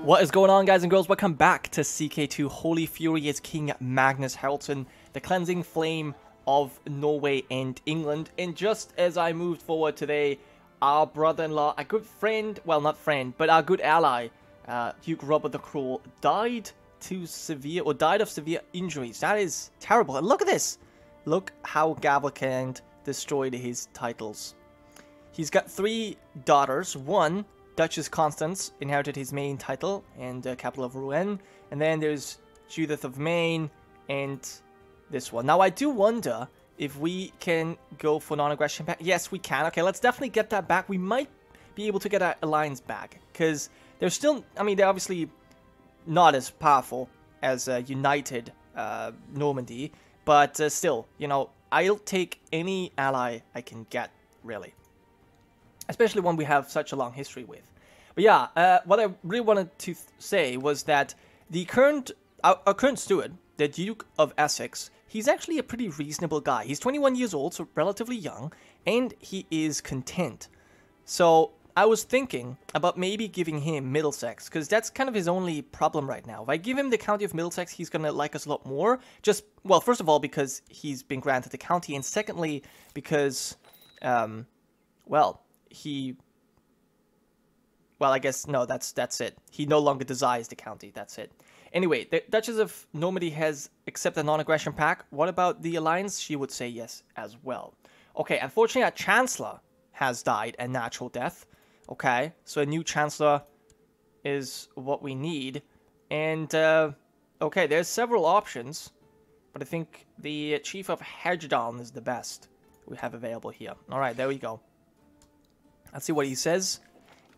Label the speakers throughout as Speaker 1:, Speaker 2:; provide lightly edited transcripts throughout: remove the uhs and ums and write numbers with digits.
Speaker 1: What is going on, guys and girls? Welcome back to CK2 Holy Fury as King Magnus Haraldsson, the cleansing flame of Norway and England. And just as I moved forward today, our brother-in-law, a good friend, well, not friend, but our good ally, Duke Robert the Cruel, died of severe injuries. That is terrible. And look at this. Look how Gavelkand destroyed his titles. He's got 3 daughters. One, Duchess Constance, inherited his main title and capital of Rouen. And then there's Judith of Maine and this one. Now, I do wonder if we can go for non-aggression back. Yes, we can. Okay, let's definitely get that back. We might be able to get our alliance back, because they're still, I mean, they're obviously not as powerful as united Normandy, but still, you know, I'll take any ally I can get, really. Especially one we have such a long history with. But yeah, what I really wanted to say was that the our current steward, the Duke of Essex, he's actually a pretty reasonable guy. He's 21 years old, so relatively young, and he is content. So I was thinking about maybe giving him Middlesex, because that's kind of his only problem right now. If I give him the county of Middlesex, he's going to like us a lot more. Just, well, first of all, because he's been granted the county, and secondly, because, well, I guess, no, that's it. He no longer desires the county, that's it. Anyway, the Duchess of Normandy has accepted a non-aggression pact. What about the alliance? She would say yes as well. Okay, unfortunately, our Chancellor has died a natural death. Okay, so a new Chancellor is what we need. And, okay, there's several options, but I think the Chief of Hedgedon is the best we have available here. Alright, there we go. Let's see what he says.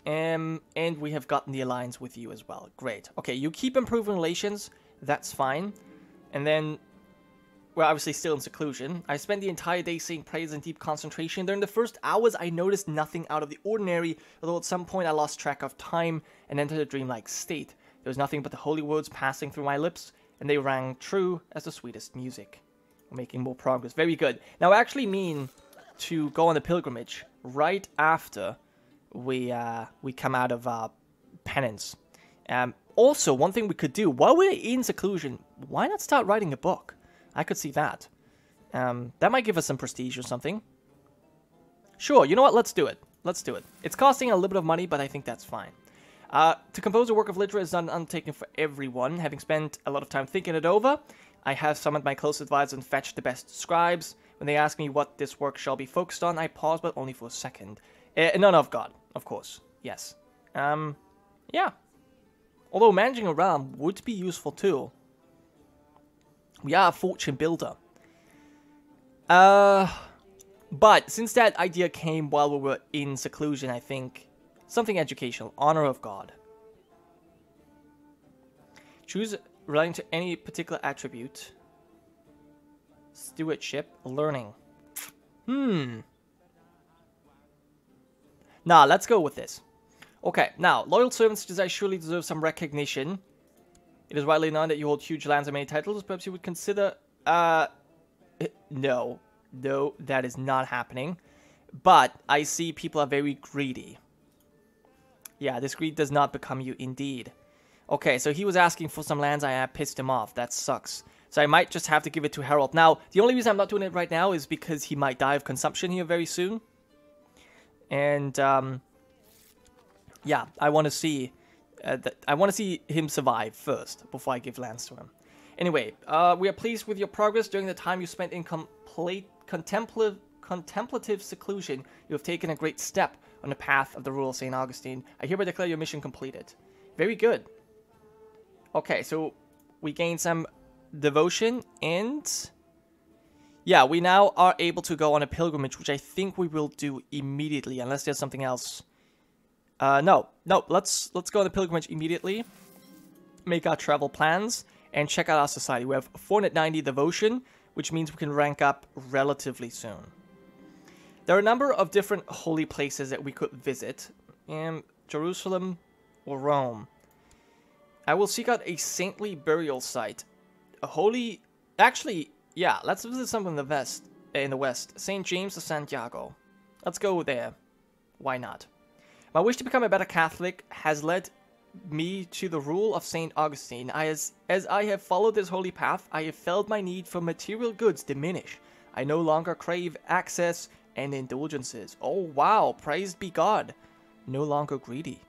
Speaker 1: And we have gotten the alliance with you as well. Great. Okay, you keep improving relations. That's fine. And then, we're obviously still in seclusion. I spent the entire day saying prayers in deep concentration. During the first hours, I noticed nothing out of the ordinary, although at some point I lost track of time and entered a dreamlike state. There was nothing but the holy words passing through my lips, and they rang true as the sweetest music. We're making more progress. Very good. Now, I actually mean to go on a pilgrimage right after we come out of penance. Also, one thing we could do while we're in seclusion, why not start writing a book? I could see that. That might give us some prestige or something. Sure, you know what? Let's do it. Let's do it. It's costing a little bit of money, but I think that's fine. To compose a work of literature is not an undertaking for everyone. Having spent a lot of time thinking it over, I have summoned my close advisors and fetched the best scribes. When they ask me what this work shall be focused on, I pause, but only for a second. None of God, of course. Yes. Yeah. Although managing a realm would be useful too. We are a fortune builder. But since that idea came while we were in seclusion, I think something educational. Honor of God. Choose relating to any particular attribute. Stewardship. Learning. Nah, let's go with this. Okay, now, loyal servants such as I surely deserve some recognition. It is widely known that you hold huge lands and many titles. Perhaps you would consider... No, that is not happening. But I see people are very greedy. Yeah, this greed does not become you indeed. Okay, so he was asking for some lands. I pissed him off. That sucks. So I might just have to give it to Harold. Now, the only reason I'm not doing it right now is because he might die of consumption here very soon. And, yeah, I want to see... I want to see him survive first, before I give lands to him. Anyway, we are pleased with your progress during the time you spent in contemplative seclusion. You have taken a great step on the path of the rule of St. Augustine. I hereby declare your mission completed. Very good. Okay, so we gained some devotion, and... yeah, we now are able to go on a pilgrimage, which I think we will do immediately, unless there's something else. No, let's go on a pilgrimage immediately, make our travel plans, and check out our society. We have 490 devotion, which means we can rank up relatively soon. There are a number of different holy places that we could visit, Jerusalem or Rome. I will seek out a saintly burial site, a holy... actually, yeah, let's visit some in the west, St. James of Santiago. Let's go there. Why not? My wish to become a better Catholic has led me to the rule of Saint Augustine. As I have followed this holy path, I have felt my need for material goods diminish. I no longer crave access and indulgences. Oh wow, praised be God. No longer greedy.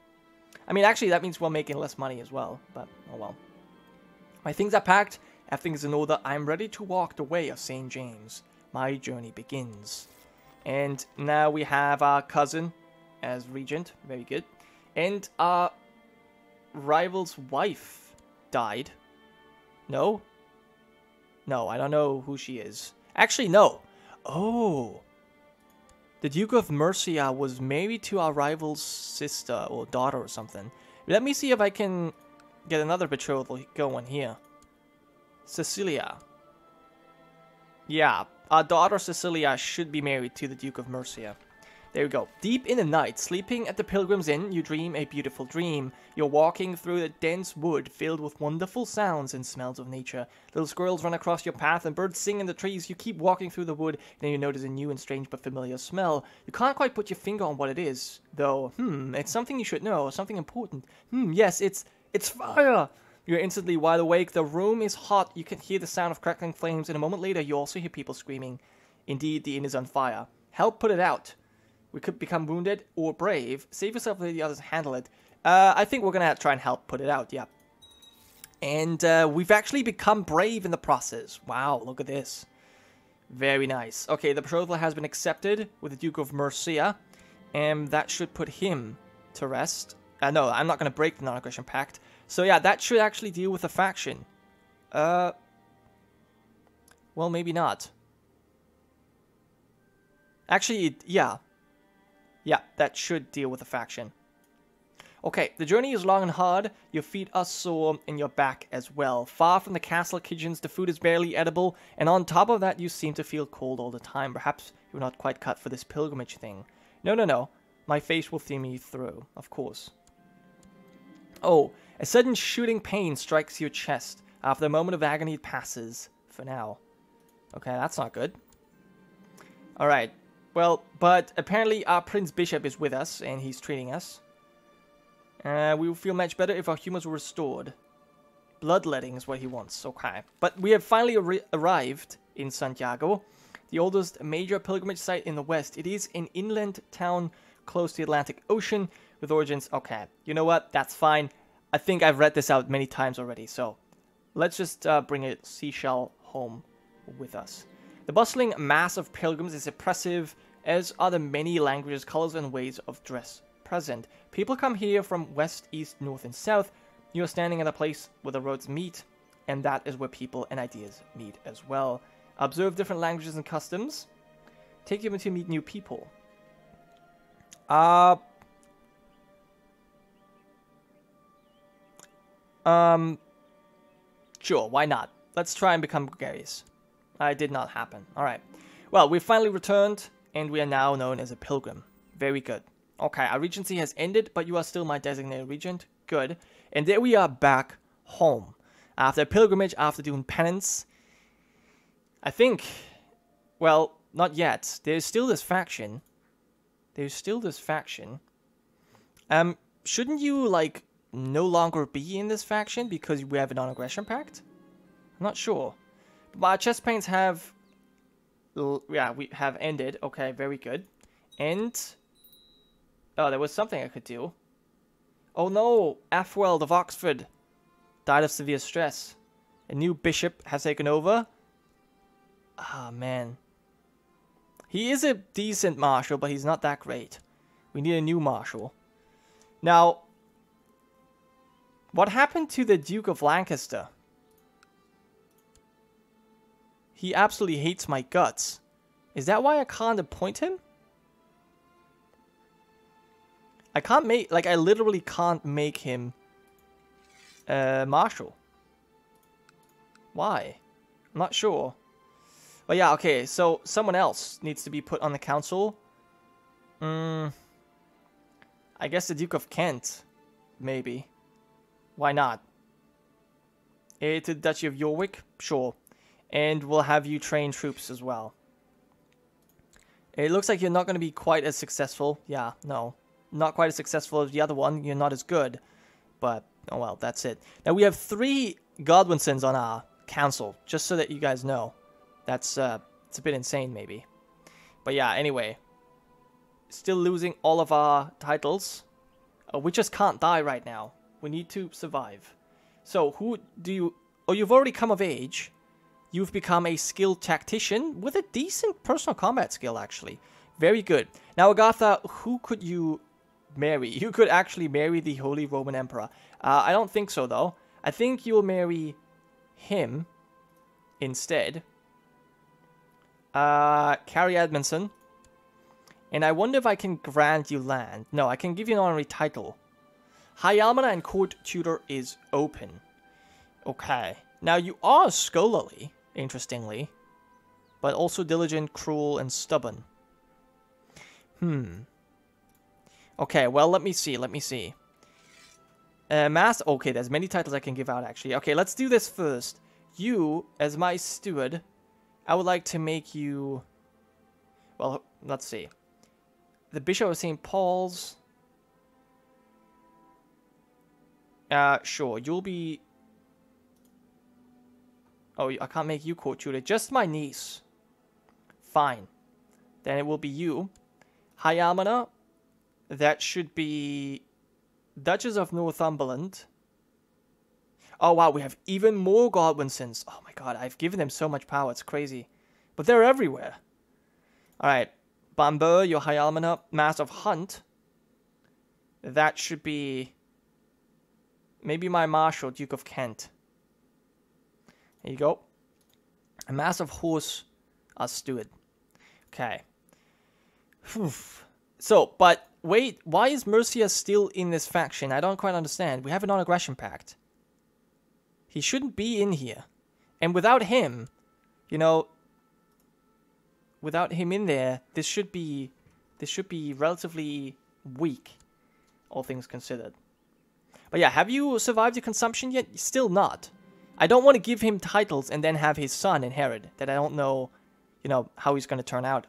Speaker 1: I mean, actually, that means we're making less money as well, but oh well. My things are packed, everything's in order. I'm ready to walk the way of St. James. My journey begins. And now we have our cousin as regent. Very good. And our rival's wife died. No? No, I don't know who she is. Actually, no. Oh. The Duke of Mercia was married to our rival's sister or daughter or something. Let me see if I can get another betrothal going here. Cecilia. Yeah, our daughter Cecilia should be married to the Duke of Mercia. There we go. Deep in the night, sleeping at the Pilgrim's Inn, you dream a beautiful dream. You're walking through a dense wood filled with wonderful sounds and smells of nature. Little squirrels run across your path and birds sing in the trees. You keep walking through the wood, and then you notice a new and strange but familiar smell. You can't quite put your finger on what it is, though. It's something you should know, something important. Yes, it's fire! You're instantly wide awake. The room is hot. You can hear the sound of crackling flames, and a moment later, you also hear people screaming. Indeed, the inn is on fire. Help put it out. We could become wounded or brave. Save yourself and let the others handle it. I think we're going to try and help put it out, yeah. And we've actually become brave in the process. Wow, look at this. Very nice. Okay, the betrothal has been accepted with the Duke of Mercia. And that should put him to rest. No, I'm not going to break the non-aggression pact. So yeah, that should actually deal with the faction. Well, maybe not. Actually, yeah. Yeah, that should deal with the faction. Okay, the journey is long and hard. Your feet are sore and your back as well. Far from the castle kitchens, the food is barely edible. And on top of that, you seem to feel cold all the time. Perhaps you're not quite cut for this pilgrimage thing. No. My face will see me through, of course. Oh, a sudden shooting pain strikes your chest. After a moment of agony, it passes. For now. Okay, that's not good. Alright. Well, but apparently our Prince Bishop is with us, and he's treating us. We will feel much better if our humors were restored. Bloodletting is what he wants, okay. But we have finally arrived in Santiago, the oldest major pilgrimage site in the west. It is an inland town close to the Atlantic Ocean, with origins... Okay, you know what? That's fine. I think I've read this out many times already, so... Let's just bring a seashell home with us. The bustling mass of pilgrims is oppressive, as are the many languages, colors, and ways of dress present. People come here from west, east, north, and south. You are standing at a place where the roads meet, and that is where people and ideas meet as well. Observe different languages and customs. Take you to meet new people. Sure, why not? Let's try and become gregarious. It did not happen. Alright. Well, we finally returned, and we are now known as a pilgrim. Very good. Okay, our regency has ended, but you are still my designated regent. Good. And there we are back home. After a pilgrimage, after doing penance. I think... Well, not yet. There's still this faction. Shouldn't you, like, no longer be in this faction because we have a non-aggression pact? I'm not sure. But our chest pains have... Yeah, we have ended. Okay, very good. And... Oh, there was something I could do. Oh no! Athweld of Oxford died of severe stress. A new bishop has taken over. Ah, man. He is a decent marshal, but he's not that great. We need a new marshal. Now, what happened to the Duke of Lancaster? He absolutely hates my guts. Is that why I can't appoint him? I can't make... Like, I literally can't make him... marshal. Why? I'm not sure. But yeah, okay, so someone else needs to be put on the council. I guess the Duke of Kent. Maybe. Why not? Heir to the Duchy of York? Sure. And we'll have you train troops as well. It looks like you're not going to be quite as successful. Yeah, no. not quite as successful as the other one. You're not as good. But, oh well, that's it. Now, we have 3 Godwinsons on our council, just so that you guys know. That's, it's a bit insane, maybe. But yeah, anyway. Still losing all of our titles. We just can't die right now. We need to survive. So, who do you... Oh, you've already come of age. You've become a skilled tactician with a decent personal combat skill, actually. Very good. Now, Agatha, who could you marry? You could actually marry the Holy Roman Emperor. I don't think so, though. I think you'll marry him instead. Carrie Edmondson. And I wonder if I can grant you land. No, I can give you an honorary title. High Almoner and Court Tutor is open. Okay. Now, you are scholarly, interestingly. But also diligent, cruel, and stubborn. Okay, well, let me see. Okay, there's many titles I can give out, actually. Okay, let's do this first. You, as my steward, I would like to make you... Well, let's see. The Bishop of St. Paul's. Sure, you'll be... Oh, I can't make you court tutor. Just my niece. Fine. Then it will be you. High Almoner. That should be... Duchess of Northumberland. Oh, wow, we have even more Godwinsons. Oh, my God, I've given them so much power. It's crazy. But they're everywhere. All right. Bamber, your High Almoner. Mass of Hunt. That should be... Maybe my Marshal, Duke of Kent. There you go. A Mass of Horse, our Steward. Okay. So, but wait, why is Mercia still in this faction? I don't quite understand. We have a non-aggression pact. He shouldn't be in here. And without him, you know, without him in there, this should be relatively weak, all things considered. But yeah, have you survived your consumption yet? Still not. I don't want to give him titles and then have his son inherit that I don't know, you know, how he's going to turn out.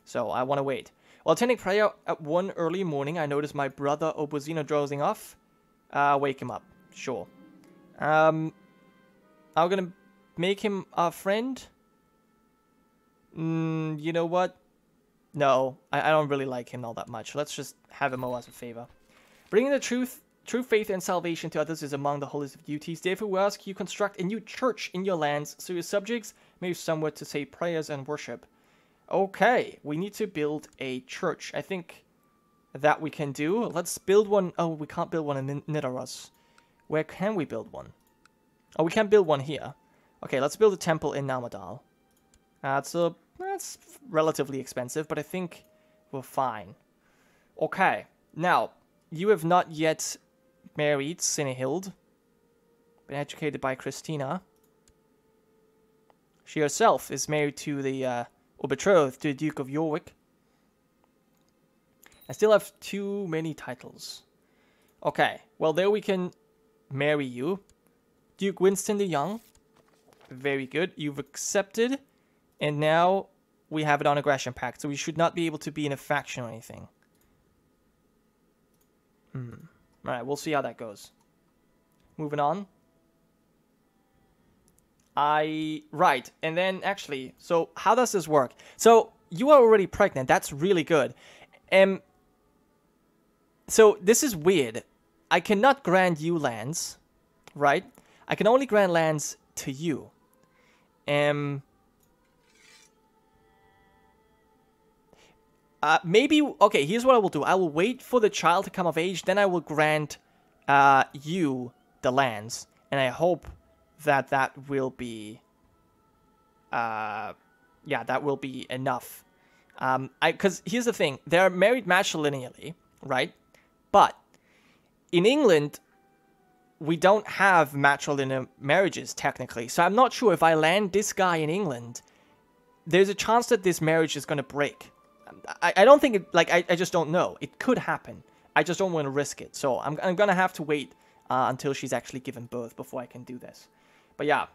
Speaker 1: So I want to wait. While attending prayer at 1 early morning, I noticed my brother Obozino dozing off. Wake him up. Sure. I'm going to make him a friend. You know what? No, I don't really like him all that much. Let's just have him as a favor. Bringing the true faith and salvation to others is among the holiest of duties. Therefore, we ask you construct a new church in your lands so your subjects may have somewhere to say prayers and worship. Okay, we need to build a church. I think that we can do. Let's build one. Oh, we can't build one in Nidaros. Where can we build one? Oh, we can build one here. Okay, let's build a temple in Namadal. That's relatively expensive, but I think we're fine. Okay, now, you have not yet married Sinehild. Been educated by Christina. She herself is married to the... or betrothed to the Duke of York. I still have too many titles. Okay, well there we can marry you. Duke Winston the Young. Very good. You've accepted. And now we have it on aggression pact. So we should not be able to be in a faction or anything. Alright, we'll see how that goes. Moving on. Right, and then actually, so how does this work? So, you are already pregnant, that's really good. So, this is weird. I cannot grant you lands, right? I can only grant lands to you. Maybe, okay, here's what I will do. I will wait for the child to come of age, then I will grant you the lands. And I hope that will be, yeah, that will be enough. Because here's the thing, they're married matrilineally, right? But in England, we don't have matrilineal marriages, technically. So I'm not sure if I land this guy in England, there's a chance that this marriage is going to break. I don't think it, like, I just don't know. It could happen. I just don't want to risk it. So I'm going to have to wait until she's actually given birth before I can do this. But yeah,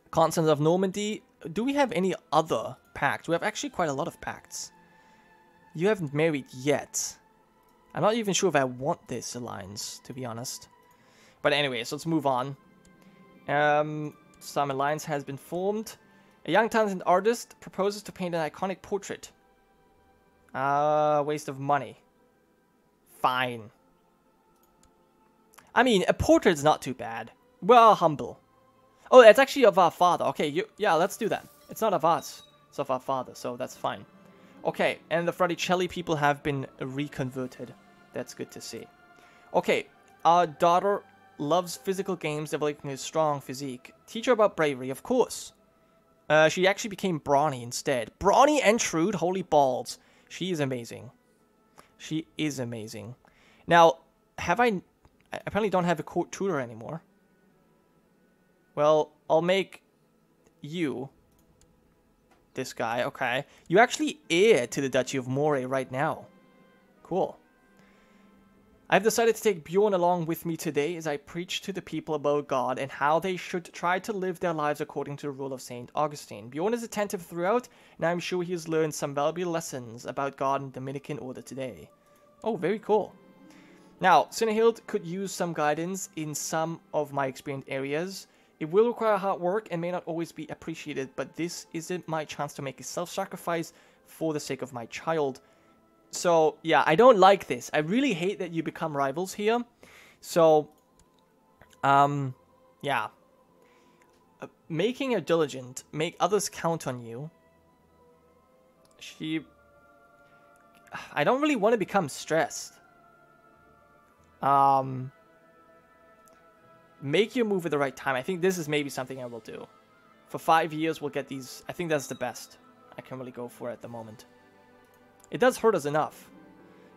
Speaker 1: Constance of Normandy. Do we have any other pacts? We have actually quite a lot of pacts. You haven't married yet. I'm not even sure if I want this alliance, to be honest. But anyway, so let's move on. Some alliance has been formed. A young talented artist proposes to paint an iconic portrait. Waste of money. Fine. I mean, a portrait's not too bad. Well, humble. Oh, it's actually of our father. Okay, yeah, let's do that. It's not of us. It's of our father, so that's fine. Okay, and the Fraticelli people have been reconverted. That's good to see. Okay, our daughter loves physical games, developing a strong physique. Teach her about bravery, of course. She actually became brawny instead. Brawny and shrewd, holy balls. She is amazing. She is amazing. Now, I apparently don't have a court tutor anymore. Well, I'll make you this guy, okay. You actually heir to the Duchy of Moray right now. Cool. I've decided to take Bjorn along with me today as I preach to the people about God and how they should try to live their lives according to the rule of St. Augustine. Bjorn is attentive throughout, and I'm sure he has learned some valuable lessons about God and the Dominican order today. Oh, very cool. Now, Sinnehild could use some guidance in some of my experienced areas. It will require hard work and may not always be appreciated, but this isn't my chance to make a self-sacrifice for the sake of my child. So, yeah, I don't like this. I really hate that you become rivals here. So, yeah. Making her diligent, make others count on you. I don't really want to become stressed. Make your move at the right time. I think this is maybe something I will do. For 5 years, we'll get these. I think that's the best I can really go for at the moment. It does hurt us enough.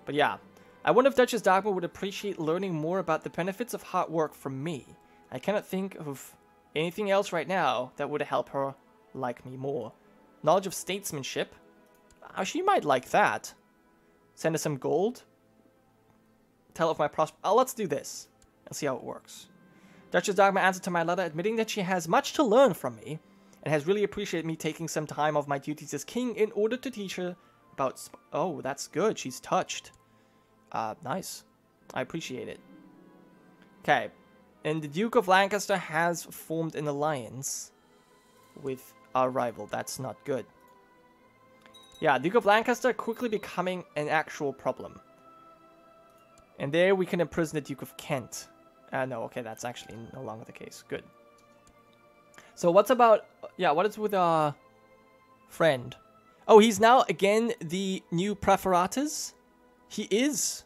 Speaker 1: But yeah. I wonder if Duchess Dagmar would appreciate learning more about the benefits of hard work from me. I cannot think of anything else right now that would help her like me more. Knowledge of statesmanship? She might like that. Send her some gold? Tell her of my prospect. Oh, let's do this. And see how it works. Duchess Dagmar answered to my letter admitting that she has much to learn from me and has really appreciated me taking some time off my duties as king in order to teach her about... Oh, that's good. She's touched. Nice. I appreciate it. Okay. And the Duke of Lancaster has formed an alliance with our rival. That's not good. Yeah, Duke of Lancaster quickly becoming an actual problem. And there we can imprison the Duke of Kent. No, okay, that's actually no longer the case. Good. So what's about... Yeah, what is with our friend? Oh, he's now, again, the new Preferatus? He is.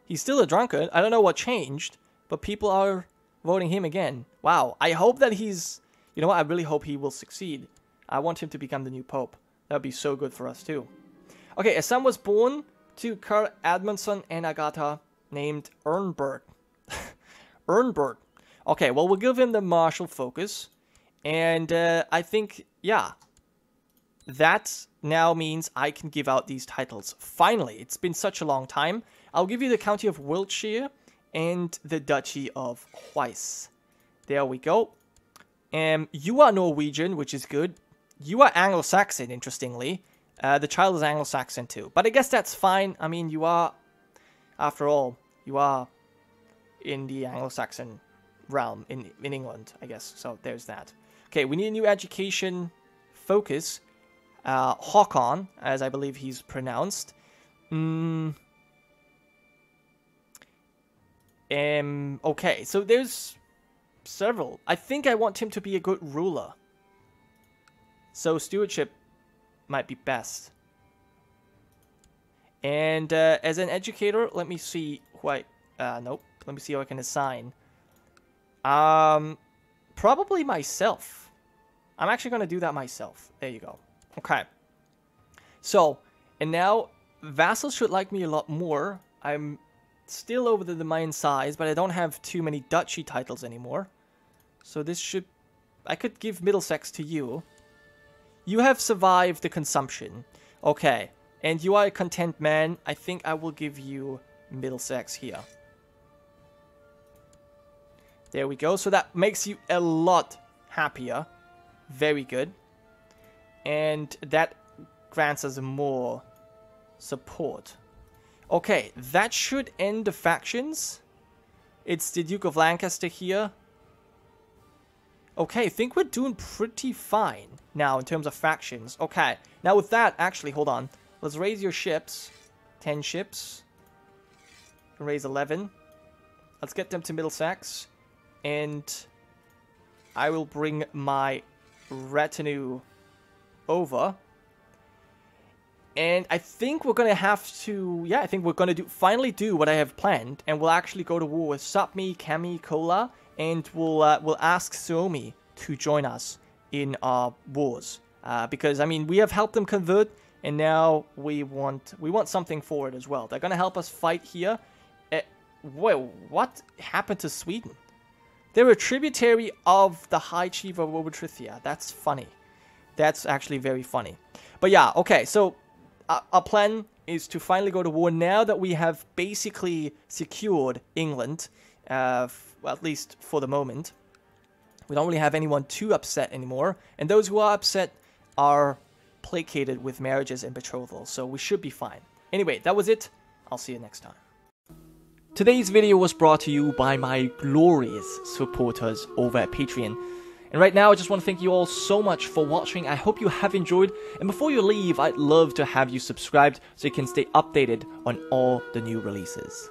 Speaker 1: He's still a drunkard. I don't know what changed, but people are voting him again. Wow. I hope that he's... You know what? I really hope he will succeed. I want him to become the new pope. That would be so good for us, too. Okay, a son was born to Karl Edmundsson and Agatha named Ernberg. Ernberg. Okay, well, we'll give him the martial focus. And I think, yeah, that now means I can give out these titles. Finally, it's been such a long time. I'll give you the County of Wiltshire and the Duchy of Huys. There we go. You are Norwegian, which is good. You are Anglo-Saxon, interestingly. The child is Anglo-Saxon too. But I guess that's fine. I mean, you are, after all, you are in the Anglo-Saxon realm in England, I guess. So there's that. Okay, we need a new education focus. Håkon, as I believe he's pronounced. Okay, so there's several. I think I want him to be a good ruler. So stewardship might be best. And as an educator, let me see who I... nope. Let me see who I can assign. Probably myself. I'm actually going to do that myself. There you go. Okay. So, and now vassals should like me a lot more. I'm still over the domain size, but I don't have too many duchy titles anymore. So this should... I could give Middlesex to you. You have survived the consumption. Okay. And you are a content man. I think I will give you Middlesex here. There we go. So that makes you a lot happier. Very good. And that grants us more support. Okay, that should end the factions. It's the Duke of Lancaster here. Okay, I think we're doing pretty fine now in terms of factions. Okay, now with that, actually, hold on. Let's raise your ships. 10 ships. Raise 11. Let's get them to Middlesex. And I will bring my retinue over. And I think we're going to have to... Yeah, I think we're going to finally do what I have planned. And we'll actually go to war with Sapmi, Kami, Kola. And we'll ask Suomi to join us in our wars. Because, I mean, we have helped them convert. And now we want something for it as well. They're going to help us fight here. Whoa, what happened to Sweden? They're a tributary of the High Chief of Overtrithia. That's funny. That's actually very funny. But yeah, okay, so... our plan is to finally go to war now that we have basically secured England, well, at least for the moment. We don't really have anyone too upset anymore, and those who are upset are placated with marriages and betrothals, so we should be fine. Anyway, that was it. I'll see you next time. Today's video was brought to you by my glorious supporters over at Patreon. And right now, I just want to thank you all so much for watching. I hope you have enjoyed. And before you leave, I'd love to have you subscribed so you can stay updated on all the new releases.